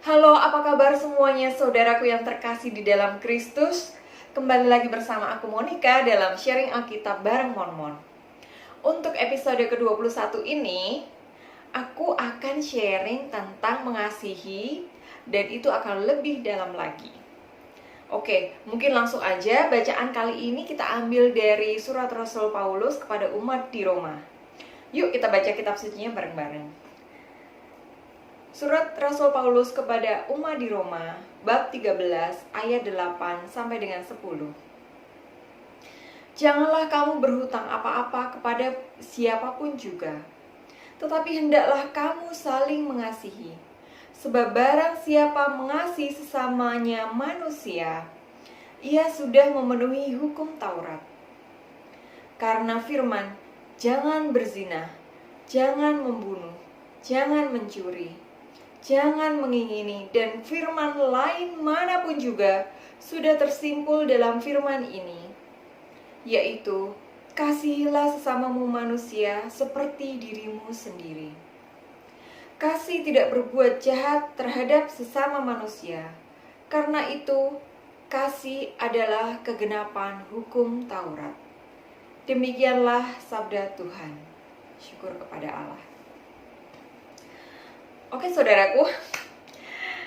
Halo, apa kabar semuanya saudaraku yang terkasih di dalam Kristus? Kembali lagi bersama aku Monica dalam sharing Alkitab bareng Monmon. Untuk episode ke-21 ini, aku akan sharing tentang mengasihi dan itu akan lebih dalam lagi. Oke, mungkin langsung aja bacaan kali ini kita ambil dari surat Rasul Paulus kepada umat di Roma. Yuk kita baca kitab sucinya bareng-bareng. Surat Rasul Paulus kepada umat di Roma, bab 13, ayat 8 sampai dengan 10. Janganlah kamu berhutang apa-apa kepada siapapun juga, tetapi hendaklah kamu saling mengasihi. Sebab barang siapa mengasihi sesamanya manusia, ia sudah memenuhi hukum Taurat. Karena firman, jangan berzina, jangan membunuh, jangan mencuri, jangan mengingini, dan firman lain manapun juga sudah tersimpul dalam firman ini, yaitu kasihilah sesamamu manusia seperti dirimu sendiri. Kasih tidak berbuat jahat terhadap sesama manusia, karena itu kasih adalah kegenapan hukum Taurat. Demikianlah sabda Tuhan. Syukur kepada Allah. Oke saudaraku,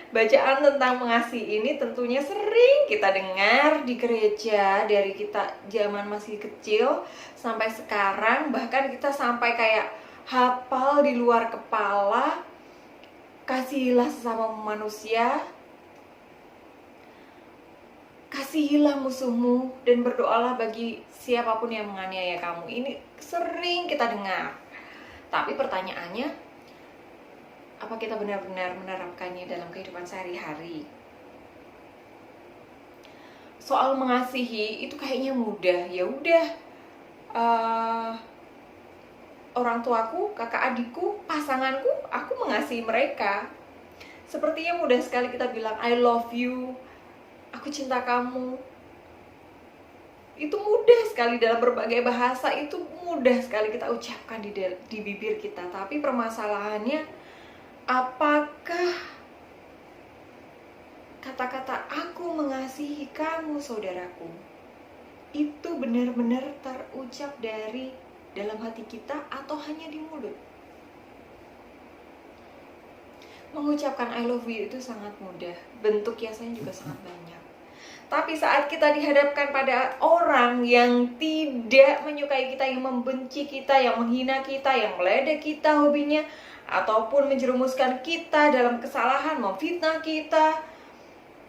bacaan tentang mengasihi ini tentunya sering kita dengar di gereja dari kita zaman masih kecil sampai sekarang, bahkan kita sampai kayak hafal di luar kepala. Kasihilah sesama manusia, kasihilah musuhmu, dan berdoalah bagi siapapun yang menganiaya kamu. Ini sering kita dengar. Tapi pertanyaannya, apa kita benar-benar menerapkannya dalam kehidupan sehari-hari? Soal mengasihi itu kayaknya mudah. Ya udah, orang tuaku, kakak adikku, pasanganku, aku mengasihi mereka. Sepertinya mudah sekali kita bilang I love you, aku cinta kamu. Itu mudah sekali dalam berbagai bahasa, itu mudah sekali kita ucapkan di bibir kita. Tapi permasalahannya, apakah kata-kata aku mengasihi kamu saudaraku itu benar-benar terucap dari dalam hati kita atau hanya di mulut? Mengucapkan I love you itu sangat mudah, bentuk kiasanya juga sangat banyak. Tapi saat kita dihadapkan pada orang yang tidak menyukai kita, yang membenci kita, yang menghina kita, yang meledek kita hobinya, ataupun menjerumuskan kita dalam kesalahan, memfitnah kita,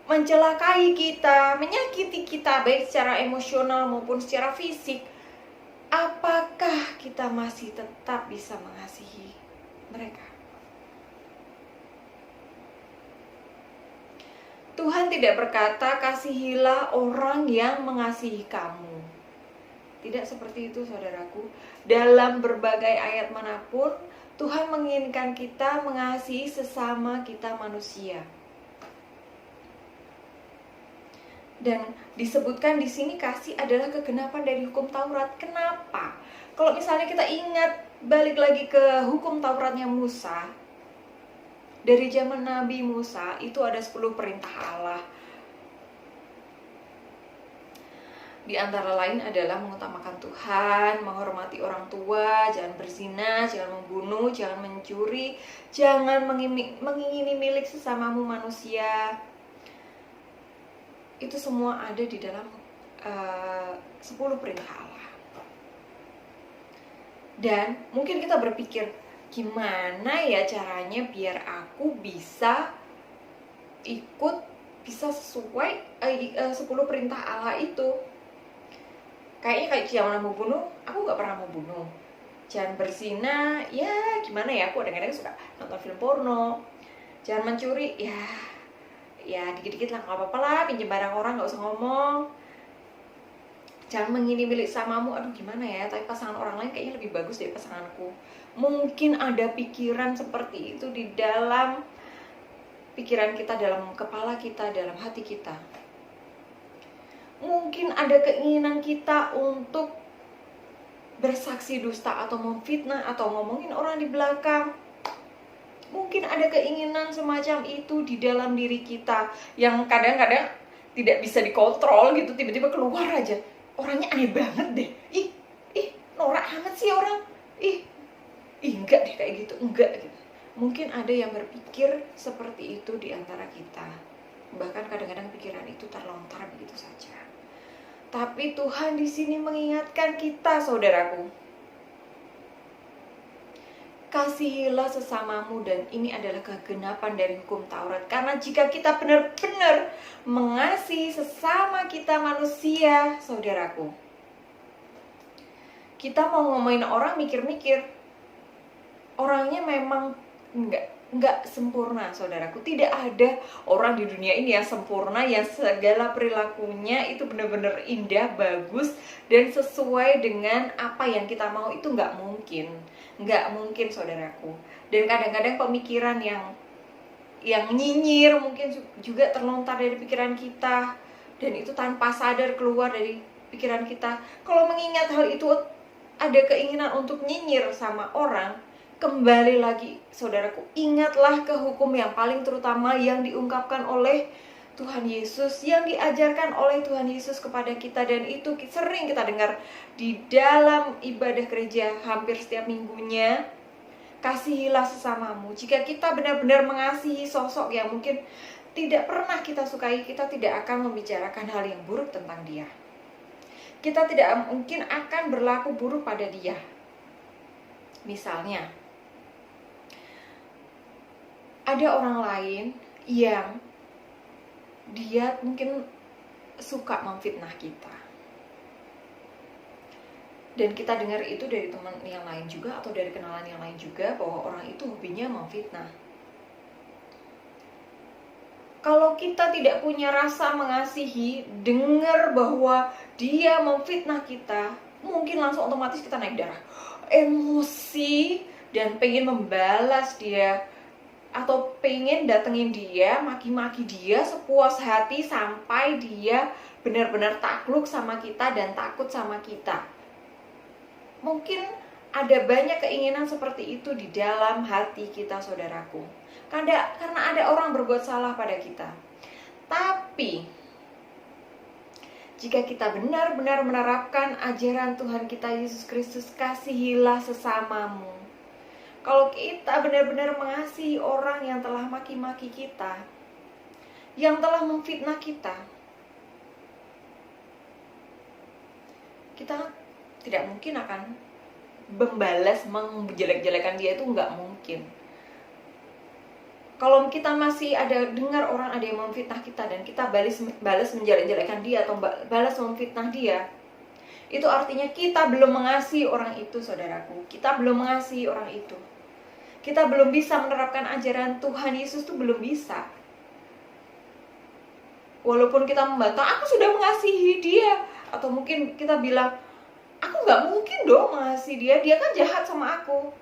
mencelakai kita, menyakiti kita baik secara emosional maupun secara fisik, apakah kita masih tetap bisa mengasihi mereka? Tuhan tidak berkata kasihilah orang yang mengasihi kamu. Tidak seperti itu saudaraku. Dalam berbagai ayat manapun, Tuhan menginginkan kita mengasihi sesama kita manusia. Dan disebutkan di sini kasih adalah kegenapan dari hukum Taurat. Kenapa? Kalau misalnya kita ingat balik lagi ke hukum Tauratnya Musa, dari zaman Nabi Musa itu ada 10 perintah Allah. Di antara lain adalah mengutamakan Tuhan, menghormati orang tua, jangan berzina, jangan membunuh, jangan mencuri, jangan mengingini milik sesamamu manusia. Itu semua ada di dalam 10 perintah Allah. Dan mungkin kita berpikir, gimana ya caranya biar aku bisa ikut, bisa sesuai 10 perintah Allah itu? Kayaknya kayak jangan mau bunuh, aku gak pernah mau bunuh. Jangan berzina, ya gimana ya, aku kadang-kadang suka nonton film porno. Jangan mencuri, ya dikit-dikit lah, gak apa-apa lah, pinjam barang orang gak usah ngomong. Jangan mengingini milik samamu, aduh gimana ya, tapi pasangan orang lain kayaknya lebih bagus dari pasanganku. Mungkin ada pikiran seperti itu di dalam pikiran kita, dalam kepala kita, dalam hati kita. Mungkin ada keinginan kita untuk bersaksi dusta atau memfitnah atau ngomongin orang di belakang. Mungkin ada keinginan semacam itu di dalam diri kita yang kadang-kadang tidak bisa dikontrol gitu, tiba-tiba keluar aja. Orangnya aneh banget deh. Ih, norak amat sih orang. Ih, enggak deh kayak gitu, enggak gitu. Mungkin ada yang berpikir seperti itu di antara kita. Bahkan kadang-kadang pikiran itu terlontar begitu saja. Tapi Tuhan di sini mengingatkan kita, saudaraku. Kasihilah sesamamu, dan ini adalah kegenapan dari hukum Taurat. Karena jika kita benar-benar mengasihi sesama kita manusia, saudaraku, kita mau ngomongin orang mikir-mikir, orangnya memang nggak sempurna, saudaraku. Tidak ada orang di dunia ini yang sempurna, yang segala perilakunya itu benar-benar indah, bagus, dan sesuai dengan apa yang kita mau. Itu nggak mungkin, saudaraku. Dan kadang-kadang pemikiran yang nyinyir mungkin juga terlontar dari pikiran kita, dan itu tanpa sadar keluar dari pikiran kita. Kalau mengingat hal itu, ada keinginan untuk nyinyir sama orang, kembali lagi, saudaraku, ingatlah ke hukum yang paling terutama yang diungkapkan oleh Tuhan Yesus, yang diajarkan oleh Tuhan Yesus kepada kita, dan itu sering kita dengar di dalam ibadah gereja hampir setiap minggunya. Kasihilah sesamamu. Jika kita benar-benar mengasihi sosok yang mungkin tidak pernah kita sukai, kita tidak akan membicarakan hal yang buruk tentang dia. Kita tidak mungkin akan berlaku buruk pada dia. Misalnya, ada orang lain yang dia mungkin suka memfitnah kita, dan kita dengar itu dari teman yang lain juga, atau dari kenalan yang lain juga, bahwa orang itu hobinya memfitnah. Kalau kita tidak punya rasa mengasihi, dengar bahwa dia memfitnah kita, mungkin langsung otomatis kita naik darah, emosi, dan pengen membalas dia, atau pengen datengin dia, maki-maki dia sepuas hati sampai dia benar-benar takluk sama kita dan takut sama kita. Mungkin ada banyak keinginan seperti itu di dalam hati kita, saudaraku. Karena ada orang berbuat salah pada kita. Tapi jika kita benar-benar menerapkan ajaran Tuhan kita Yesus Kristus, kasihilah sesamamu. Kalau kita benar-benar mengasihi orang yang telah maki-maki kita, yang telah memfitnah kita, kita tidak mungkin akan membalas, menjelek-jelekan dia, itu nggak mungkin. Kalau kita masih ada dengar orang ada yang memfitnah kita, dan kita balas menjelek-jelekan dia atau balas memfitnah dia, itu artinya kita belum mengasihi orang itu, saudaraku. Kita belum mengasihi orang itu. Kita belum bisa menerapkan ajaran Tuhan Yesus, itu belum bisa. Walaupun kita membantah, aku sudah mengasihi dia, atau mungkin kita bilang, aku gak mungkin dong mengasihi dia, dia kan jahat sama aku.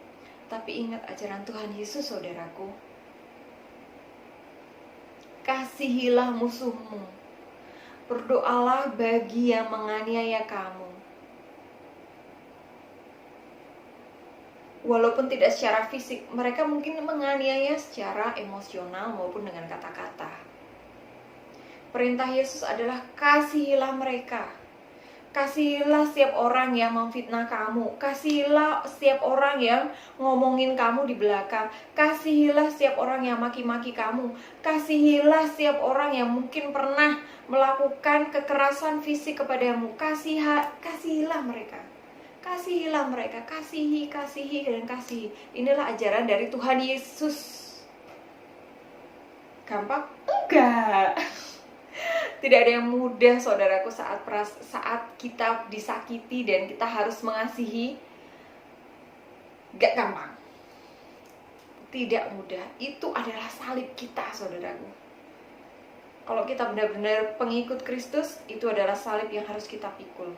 Tapi ingat ajaran Tuhan Yesus, saudaraku. Kasihilah musuhmu, berdoalah bagi yang menganiaya kamu. Walaupun tidak secara fisik, mereka mungkin menganiaya secara emosional maupun dengan kata-kata. Perintah Yesus adalah kasihilah mereka. Kasihilah setiap orang yang memfitnah kamu. Kasihilah setiap orang yang ngomongin kamu di belakang. Kasihilah setiap orang yang maki-maki kamu. Kasihilah setiap orang yang mungkin pernah melakukan kekerasan fisik kepadamu. Kasihilah mereka. Kasihilah mereka, kasihi, dan kasihi. Inilah ajaran dari Tuhan Yesus. Gampang? Enggak. Tidak ada yang mudah, saudaraku, saat kita disakiti dan kita harus mengasihi. Gak gampang. Tidak mudah. Itu adalah salib kita, saudaraku. Kalau kita benar-benar pengikut Kristus, itu adalah salib yang harus kita pikul.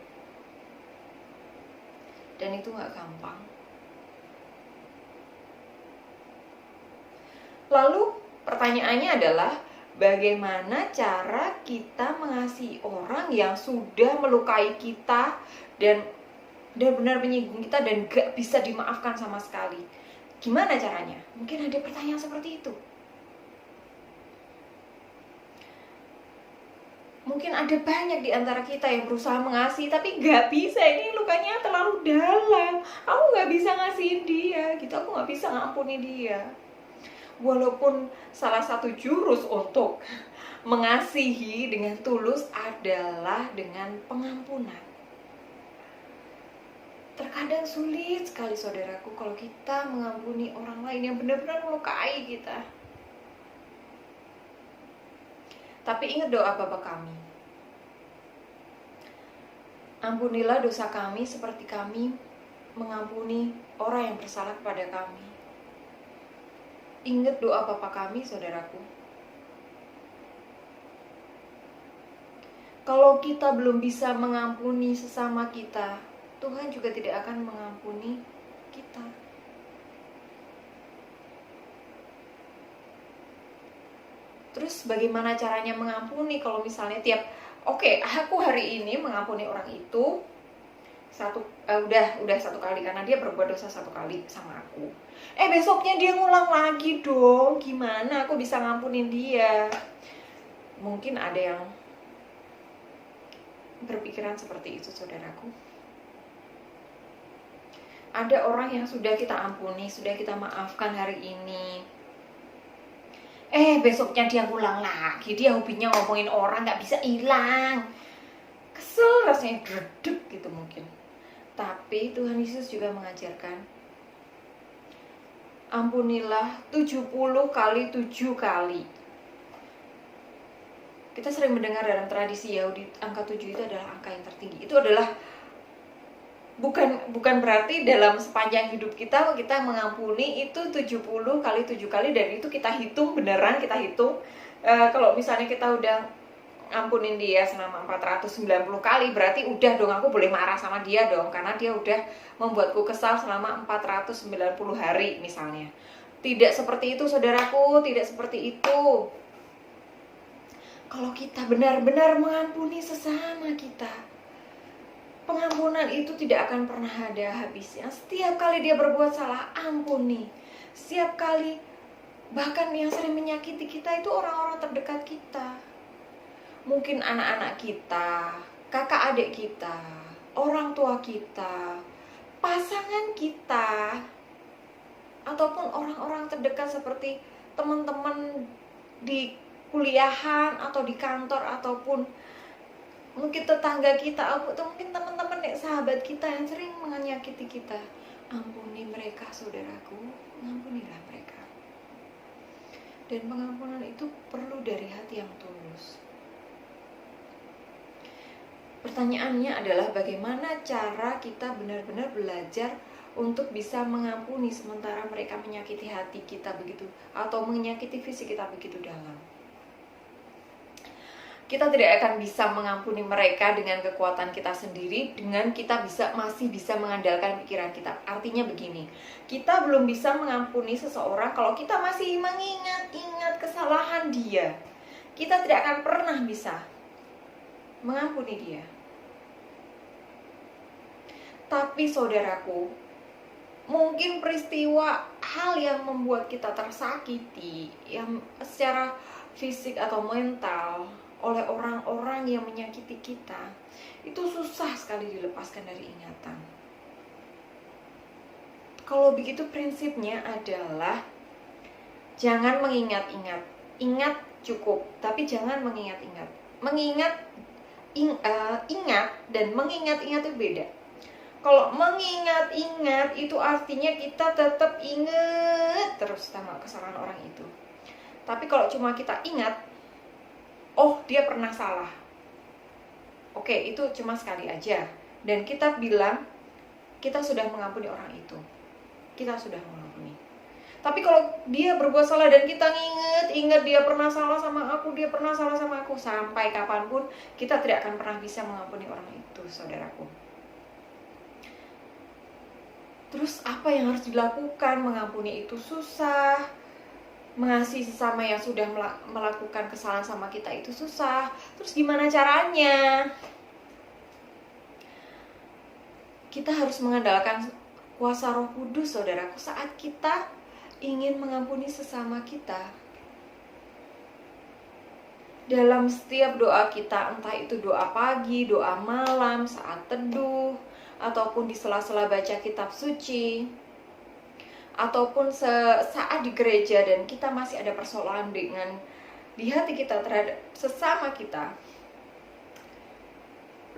Dan itu gak gampang. Lalu pertanyaannya adalah, bagaimana cara kita mengasihi orang yang sudah melukai kita dan benar-benar menyinggung kita dan gak bisa dimaafkan sama sekali? Gimana caranya? Mungkin ada pertanyaan seperti itu. Mungkin ada banyak di antara kita yang berusaha mengasihi, tapi gak bisa, ini lukanya terlalu dalam. Aku gak bisa ngasihin dia, gitu. Aku gak bisa ngampuni dia. Walaupun salah satu jurus untuk mengasihi dengan tulus adalah dengan pengampunan. Terkadang sulit sekali saudaraku kalau kita mengampuni orang lain yang benar-benar melukai kita. Tapi ingat doa Bapa kami. Ampunilah dosa kami seperti kami mengampuni orang yang bersalah kepada kami. Ingat doa Bapa kami, saudaraku. Kalau kita belum bisa mengampuni sesama kita, Tuhan juga tidak akan mengampuni kita. Terus bagaimana caranya mengampuni kalau misalnya aku hari ini mengampuni orang itu udah satu kali karena dia berbuat dosa satu kali sama aku. Besoknya dia ngulang lagi dong. Gimana aku bisa ngampunin dia? Mungkin ada yang berpikiran seperti itu, saudaraku. Ada orang yang sudah kita ampuni, sudah kita maafkan hari ini, besoknya dia ngulang lagi. Dia hobinya ngomongin orang, gak bisa hilang. Kesel rasanya, gredeg gitu mungkin. Tapi Tuhan Yesus juga mengajarkan, ampunilah 70 kali 7 kali. Kita sering mendengar dalam tradisi Yahudi, angka 7 itu adalah angka yang tertinggi. Itu adalah bukan berarti dalam sepanjang hidup kita mengampuni itu 70 kali 7 kali dan itu kita hitung beneran, kita hitung. Kalau misalnya kita udah ampunin dia selama 490 kali, berarti udah dong aku boleh marah sama dia dong, karena dia udah membuatku kesal selama 490 hari misalnya. Tidak seperti itu, saudaraku, tidak seperti itu. Kalau kita benar-benar mengampuni sesama kita, pengampunan itu tidak akan pernah ada habisnya. Setiap kali dia berbuat salah, ampuni. Setiap kali, bahkan yang sering menyakiti kita itu orang-orang terdekat kita. Mungkin anak-anak kita, kakak adik kita, orang tua kita, pasangan kita, ataupun orang-orang terdekat seperti teman-teman di kuliahan atau di kantor, ataupun mungkin tetangga kita, atau mungkin teman-teman sahabat kita yang sering menyakiti kita. Ampuni mereka, saudaraku, ampunilah mereka. Dan pengampunan itu perlu dari hati yang tulus. Pertanyaannya adalah bagaimana cara kita benar-benar belajar untuk bisa mengampuni sementara mereka menyakiti hati kita begitu, atau menyakiti fisik kita begitu dalam. Kita tidak akan bisa mengampuni mereka dengan kekuatan kita sendiri, dengan kita masih bisa mengandalkan pikiran kita. Artinya begini, kita belum bisa mengampuni seseorang kalau kita masih mengingat-ingat kesalahan dia. Kita tidak akan pernah bisa mengampuni dia. Tapi saudaraku, mungkin peristiwa hal yang membuat kita tersakiti, yang secara fisik atau mental, oleh orang-orang yang menyakiti kita, itu susah sekali dilepaskan dari ingatan. Kalau begitu prinsipnya adalah jangan mengingat-ingat. Ingat cukup, tapi jangan mengingat-ingat. Ingat dan mengingat-ingat itu beda. Kalau mengingat-ingat itu artinya kita tetap ingat terus sama kesalahan orang itu. Tapi kalau cuma kita ingat, oh dia pernah salah, oke, itu cuma sekali aja, dan kita bilang kita sudah mengampuni orang itu, kita sudah mengampuni. Tapi kalau dia berbuat salah dan kita ingat dia pernah salah sama aku, dia pernah salah sama aku, sampai kapanpun kita tidak akan pernah bisa mengampuni orang itu, saudaraku. Terus apa yang harus dilakukan? Mengampuni itu susah. Mengasihi sesama yang sudah melakukan kesalahan sama kita itu susah. Terus gimana caranya? Kita harus mengandalkan kuasa Roh Kudus, saudaraku, saat kita ingin mengampuni sesama kita. Dalam setiap doa kita, entah itu doa pagi, doa malam, saat teduh, ataupun di sela-sela baca kitab suci, ataupun saat di gereja dan kita masih ada persoalan dengan di hati kita terhadap sesama kita,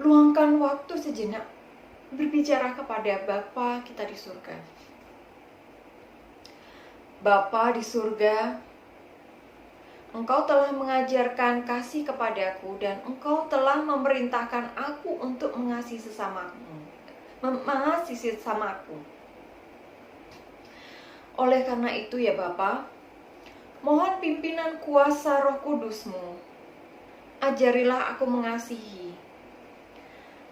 luangkan waktu sejenak berbicara kepada Bapa kita di surga. Bapa di surga, Engkau telah mengajarkan kasih kepadaku dan Engkau telah memerintahkan aku untuk mengasihi sesamaku. Oleh karena itu ya Bapa, mohon pimpinan kuasa Roh Kudus-Mu. Ajarilah aku mengasihi.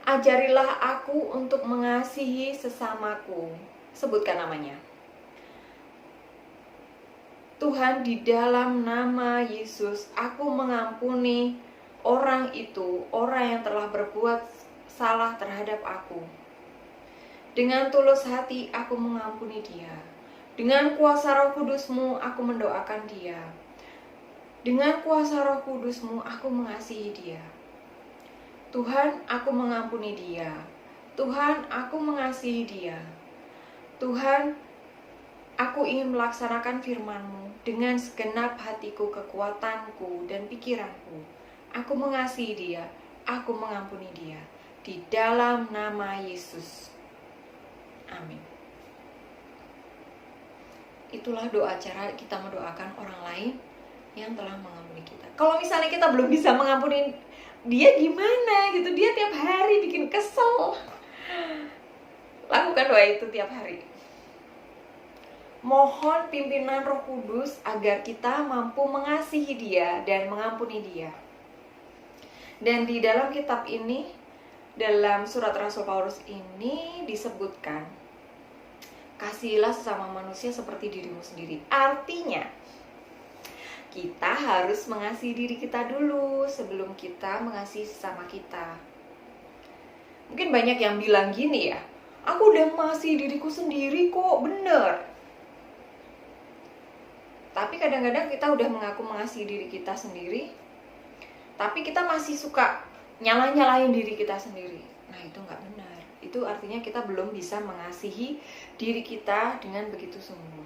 Ajarilah aku untuk mengasihi sesamaku. Sebutkan namanya. Tuhan, di dalam nama Yesus, aku mengampuni orang itu, orang yang telah berbuat salah terhadap aku. Dengan tulus hati, aku mengampuni dia. Dengan kuasa Roh Kudus-Mu, aku mendoakan dia. Dengan kuasa Roh Kudus-Mu, aku mengasihi dia. Tuhan, aku mengampuni dia. Tuhan, aku mengasihi dia. Tuhan, aku ingin melaksanakan firman-Mu dengan segenap hatiku, kekuatanku, dan pikiranku. Aku mengasihi dia, aku mengampuni dia. Di dalam nama Yesus. Amin. Itulah doa cara kita mendoakan orang lain yang telah mengampuni kita. Kalau misalnya kita belum bisa mengampuni dia, gimana gitu? Dia tiap hari bikin kesel. Lakukan doa itu tiap hari. Mohon pimpinan Roh Kudus agar kita mampu mengasihi dia dan mengampuni dia. Dan di dalam kitab ini, dalam surat Rasul Paulus ini disebutkan, kasihilah sesama manusia seperti dirimu sendiri. Artinya, kita harus mengasihi diri kita dulu sebelum kita mengasihi sesama kita. Mungkin banyak yang bilang gini ya, aku udah mengasihi diriku sendiri kok, bener. Tapi kadang-kadang kita udah mengaku mengasihi diri kita sendiri, tapi kita masih suka nyalahin diri kita sendiri. Nah, itu nggak benar. Itu artinya kita belum bisa mengasihi diri kita dengan begitu sungguh.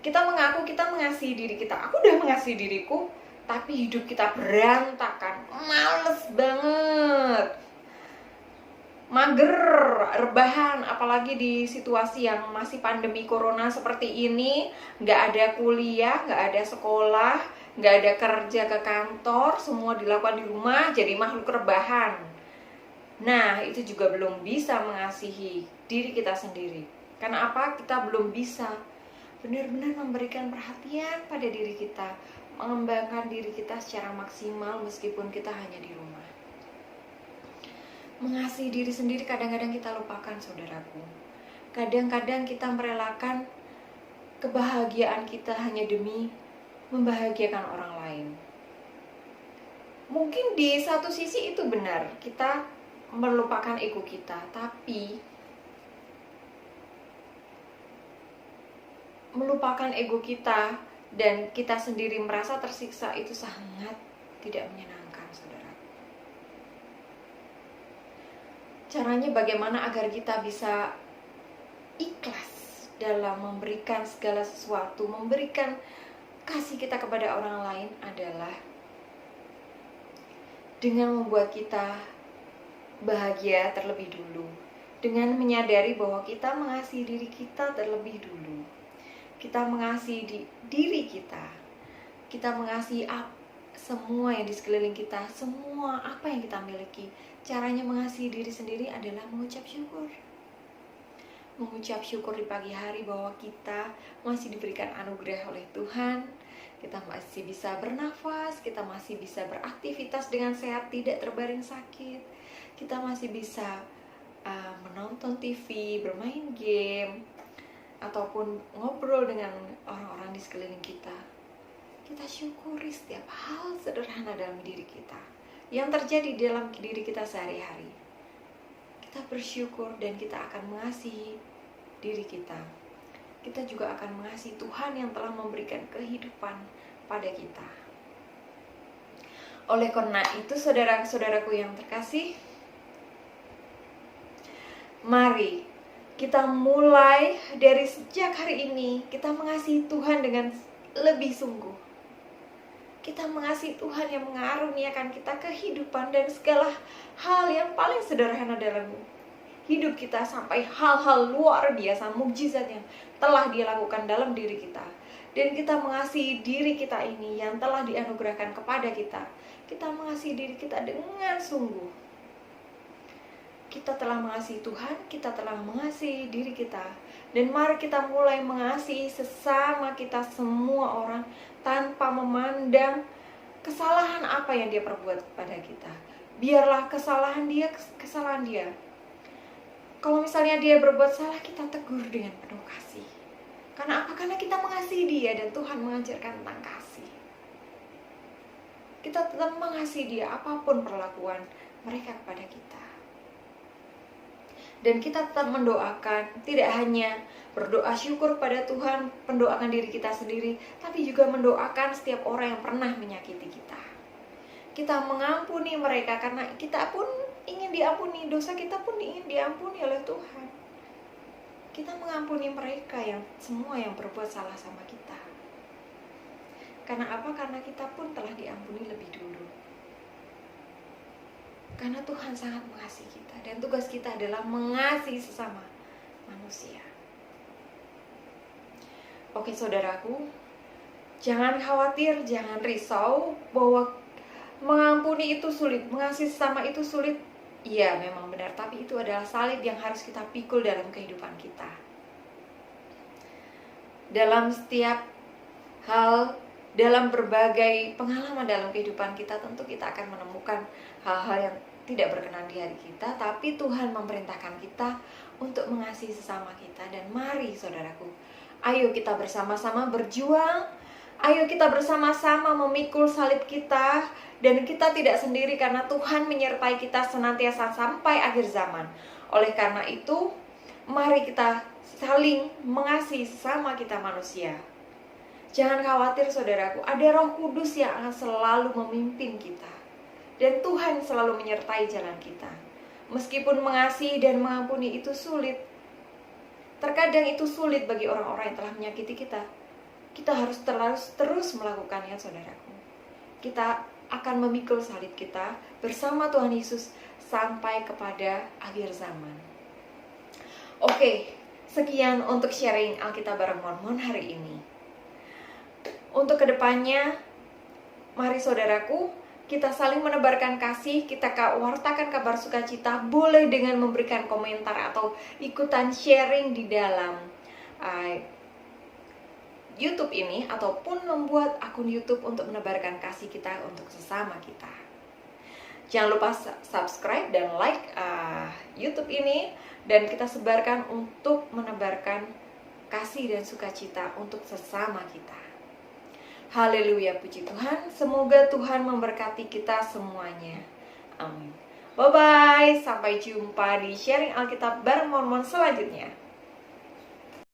Kita mengaku kita mengasihi diri kita. Aku udah mengasihi diriku, tapi hidup kita berantakan, males banget, mager, rebahan, apalagi di situasi yang masih pandemi corona seperti ini, nggak ada kuliah, nggak ada sekolah, nggak ada kerja ke kantor, semua dilakukan di rumah, jadi makhluk rebahan. Nah, itu juga belum bisa mengasihi diri kita sendiri. Karena apa? Kita belum bisa benar-benar memberikan perhatian pada diri kita, mengembangkan diri kita secara maksimal meskipun kita hanya di rumah. Mengasihi diri sendiri kadang-kadang kita lupakan, saudaraku. Kadang-kadang kita merelakan kebahagiaan kita hanya demi membahagiakan orang lain. Mungkin di satu sisi itu benar, kita melupakan ego kita, tapi melupakan ego kita dan kita sendiri merasa tersiksa itu sangat tidak menyenangkan, saudara. Caranya bagaimana agar kita bisa ikhlas dalam memberikan segala sesuatu, memberikan kasih kita kepada orang lain adalah dengan membuat kita bahagia terlebih dulu, dengan menyadari bahwa kita mengasihi diri kita terlebih dulu. Kita mengasihi diri kita, kita mengasihi semua yang di sekeliling kita, semua apa yang kita miliki. Caranya mengasihi diri sendiri adalah mengucap syukur. Mengucap syukur di pagi hari bahwa kita masih diberikan anugerah oleh Tuhan. Kita masih bisa bernafas, kita masih bisa beraktivitas dengan sehat, tidak terbaring sakit. Kita masih bisa menonton TV, bermain game, ataupun ngobrol dengan orang-orang di sekeliling kita. Kita syukuri setiap hal sederhana dalam diri kita yang terjadi dalam diri kita sehari-hari. Kita bersyukur dan kita akan mengasihi diri kita, kita juga akan mengasihi Tuhan yang telah memberikan kehidupan pada kita. Oleh karena itu, saudara-saudaraku yang terkasih, mari kita mulai dari sejak hari ini, kita mengasihi Tuhan dengan lebih sungguh. Kita mengasihi Tuhan yang mengaruniakan kita kehidupan dan segala hal yang paling sederhana dalam hidup kita, sampai hal-hal luar biasa, mukjizat yang telah Dia lakukan dalam diri kita. Dan kita mengasihi diri kita ini yang telah dianugerahkan kepada kita. Kita mengasihi diri kita dengan sungguh. Kita telah mengasihi Tuhan, kita telah mengasihi diri kita. Dan mari kita mulai mengasihi sesama kita, semua orang, tanpa memandang kesalahan apa yang dia perbuat pada kita. Biarlah kesalahan dia. Kalau misalnya dia berbuat salah, kita tegur dengan penuh kasih. Karena apa? Karena kita mengasihi dia dan Tuhan mengajarkan tentang kasih. Kita tetap mengasihi dia apapun perlakuan mereka kepada kita. Dan kita tetap mendoakan, tidak hanya berdoa syukur pada Tuhan, mendoakan diri kita sendiri, tapi juga mendoakan setiap orang yang pernah menyakiti kita. Kita mengampuni mereka karena kita pun ingin diampuni, dosa kita pun ingin diampuni oleh Tuhan. Kita mengampuni mereka yang semua yang berbuat salah sama kita. Karena apa? Karena kita pun telah diampuni lebih dulu. Karena Tuhan sangat mengasihi kita, dan tugas kita adalah mengasihi sesama manusia. Oke saudaraku, jangan khawatir, jangan risau bahwa mengampuni itu sulit, mengasihi sesama itu sulit. Iya, memang benar, tapi itu adalah salib yang harus kita pikul dalam kehidupan kita. Dalam setiap hal, dalam berbagai pengalaman dalam kehidupan kita, tentu kita akan menemukan hal-hal yang tidak berkenan di hati kita, tapi Tuhan memerintahkan kita untuk mengasihi sesama kita. Dan mari saudaraku, ayo kita bersama-sama berjuang, ayo kita bersama-sama memikul salib kita, dan kita tidak sendiri karena Tuhan menyertai kita senantiasa sampai akhir zaman. Oleh karena itu, mari kita saling mengasihi sesama kita manusia. Jangan khawatir saudaraku, ada Roh Kudus yang akan selalu memimpin kita. Dan Tuhan selalu menyertai jalan kita. Meskipun mengasihi dan mengampuni itu sulit, terkadang itu sulit bagi orang-orang yang telah menyakiti kita. Kita harus terus melakukannya saudaraku. Kita akan memikul salib kita bersama Tuhan Yesus sampai kepada akhir zaman. Oke, sekian untuk sharing Alkitab bareng Mormon hari ini. Untuk kedepannya, mari saudaraku, kita saling menebarkan kasih, kita wartakan kabar sukacita, boleh dengan memberikan komentar atau ikutan sharing di dalam YouTube ini, ataupun membuat akun YouTube untuk menebarkan kasih kita untuk sesama kita. Jangan lupa subscribe dan like YouTube ini, dan kita sebarkan untuk menebarkan kasih dan sukacita untuk sesama kita. Haleluya, puji Tuhan. Semoga Tuhan memberkati kita semuanya. Amin. Bye-bye. Sampai jumpa di sharing Alkitab bareng Mormon selanjutnya.